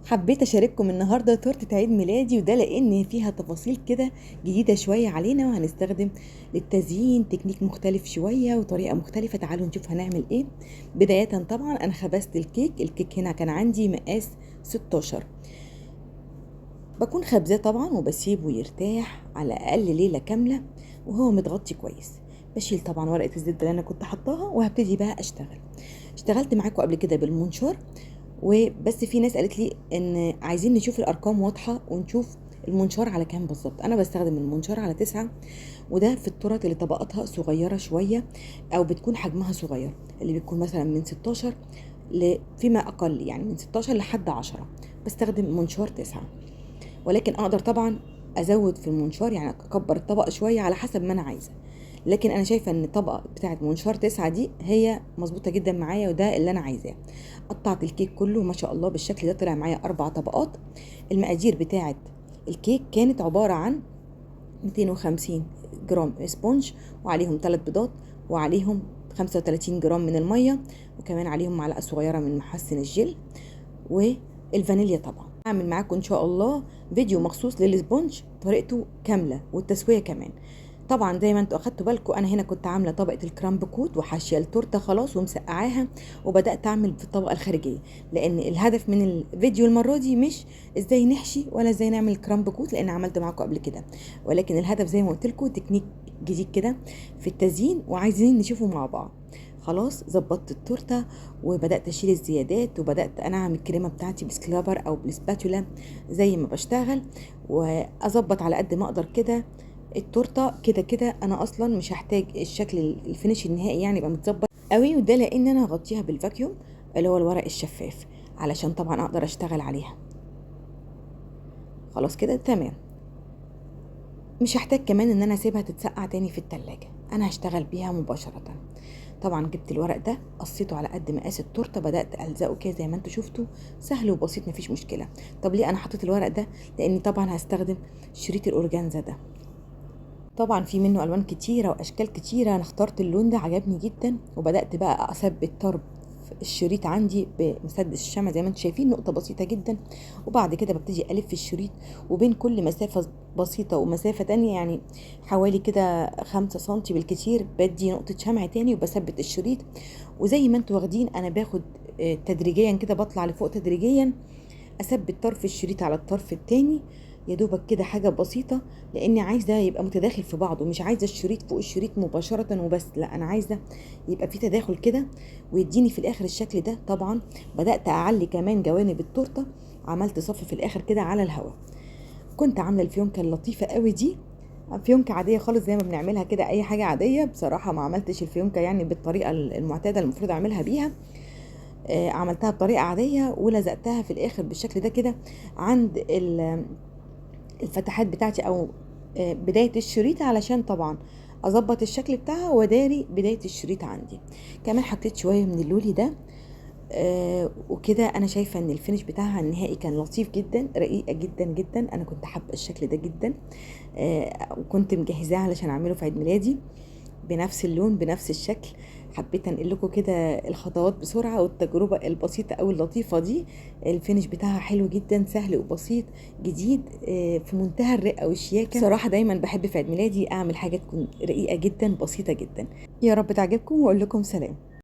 حبيت اشارككم النهارده تورته عيد ميلادي، وده لان فيها تفاصيل كده جديده شويه علينا، وهنستخدم للتزيين تكنيك مختلف شويه وطريقه مختلفه. تعالوا نشوف هنعمل ايه. بدايه طبعا انا خبزت الكيك هنا كان عندي مقاس 16. بكون خبزاه طبعا وبسيبه يرتاح على الاقل ليله كامله وهو متغطي كويس. بشيل طبعا ورقه الزبده اللي انا كنت حطاها وهبتدي بقى اشتغلت معاكم قبل كده بالمنشار، وبس في ناس قالت لي ان عايزين نشوف الارقام واضحه ونشوف المنشار على كام بالظبط. انا بستخدم المنشار على 9، وده في التورت اللي طبقاتها صغيره شويه او بتكون حجمها صغير، اللي بتكون مثلا من 16 فيما اقل، يعني من 16 لحد 10 بستخدم منشار 9. ولكن اقدر طبعا ازود في المنشار، يعني اكبر الطبقه شويه على حسب ما انا عايزه. لكن انا شايفه ان الطبقه بتاعه منشار 9 دي هي مظبوطه جدا معايا، وده اللي انا عايزاه. قطعت الكيك كله ما شاء الله بالشكل ده، طلع معايا 4 طبقات. المقادير بتاعه الكيك كانت عباره عن 250 جرام سبونج، وعليهم 3 بيضات، وعليهم 35 جرام من الميه، وكمان عليهم معلقه صغيره من محسن الجل والفانيليا. طبعا هعمل معاكم ان شاء الله فيديو مخصوص للسبونج، طريقته كامله والتسويه كمان. طبعا زي ما انتوا اخدتوا بالكم انا هنا كنت عامله طبقه الكرامب كوت وحاشيه التورته خلاص ومسقعاها، وبدات اعمل في الطبقه الخارجيه، لان الهدف من الفيديو المره دي مش ازاي نحشي ولا ازاي نعمل كرامب كوت، لان عملت معاكم قبل كده. ولكن الهدف زي ما قلت لكم تكنيك جديد كده في التزيين وعايزين نشوفه مع بعض. خلاص ظبطت التورته وبدات اشيل الزيادات، وبدات انعم الكريمه بتاعتي بسكرابر او بالسباتولا زي ما بشتغل، واظبط على قد ما اقدر كده التورته. كده كده انا اصلا مش هحتاج الشكل الفينش النهائي يعني يبقى متظبط قوي، وده لان انا هغطيها بالفاكيوم اللي هو الورق الشفاف علشان طبعا اقدر اشتغل عليها. خلاص كده تمام. مش هحتاج كمان ان انا اسيبها تتسقع تاني في التلاجة، انا هشتغل بيها مباشرة. طبعا جبت الورق ده قصيته على قد مقاس التورته، بدات الزقه كده زي ما انتم شفتوا، سهل وبسيط مفيش مشكله. طب ليه انا حطيت الورق ده؟ لاني طبعا هستخدم شريط الاورجانزا ده. طبعا في منه الوان كتيره واشكال كتيره، انا اخترت اللون ده عجبني جدا، وبدات بقى اثبت طرف الشريط عندي بمسدس الشمع زي ما انتم شايفين، نقطه بسيطه جدا. وبعد كده ببتدي الف الشريط، وبين كل مسافه بسيطه ومسافه تانية يعني حوالي كده 5 سنتي بالكتير بدي نقطه شمع تاني وبثبت الشريط. وزي ما انتم واخدين انا باخد تدريجيا كده، بطلع لفوق تدريجيا، اثبت طرف الشريط على الطرف التاني يا دوبك كده حاجه بسيطه، لاني عايزه يبقى متداخل في بعضه، مش عايزه الشريط فوق الشريط مباشره وبس، لا انا عايزه يبقى في تداخل كده ويديني في الاخر الشكل ده. طبعا بدات اعلي كمان جوانب التورته، عملت صف في الاخر كده على الهواء. كنت عامله الفيونكه اللطيفه قوي دي، فيونكه عاديه خالص زي ما بنعملها كده اي حاجه عاديه. بصراحه ما عملتش الفيونكه يعني بالطريقه المعتاده المفروض اعملها بيها، عملتها بطريقه عاديه ولزقتها في الاخر بالشكل ده كده عند الفتحات بتاعتي او بدايه الشريط، علشان طبعا اظبط الشكل بتاعها وداري بدايه الشريط عندي. كمان حطيت شويه من اللولي ده. وكده انا شايفه ان الفينش بتاعها النهائي كان لطيف جدا، رقيقه جدا جدا، انا كنت حابه الشكل ده جدا. وكنت مجهزاه علشان اعمله في عيد ميلادي بنفس اللون بنفس الشكل. حبيت انقل لكم كده الخطوات بسرعه والتجربه البسيطه او اللطيفه دي. الفينش بتاعها حلو جدا، سهل وبسيط، جديد، في منتهى الرقه والشياكه. صراحه دايما بحب في عيد ميلادي اعمل حاجه تكون رقيقه جدا بسيطه جدا. يا رب تعجبكم واقول لكم سلام.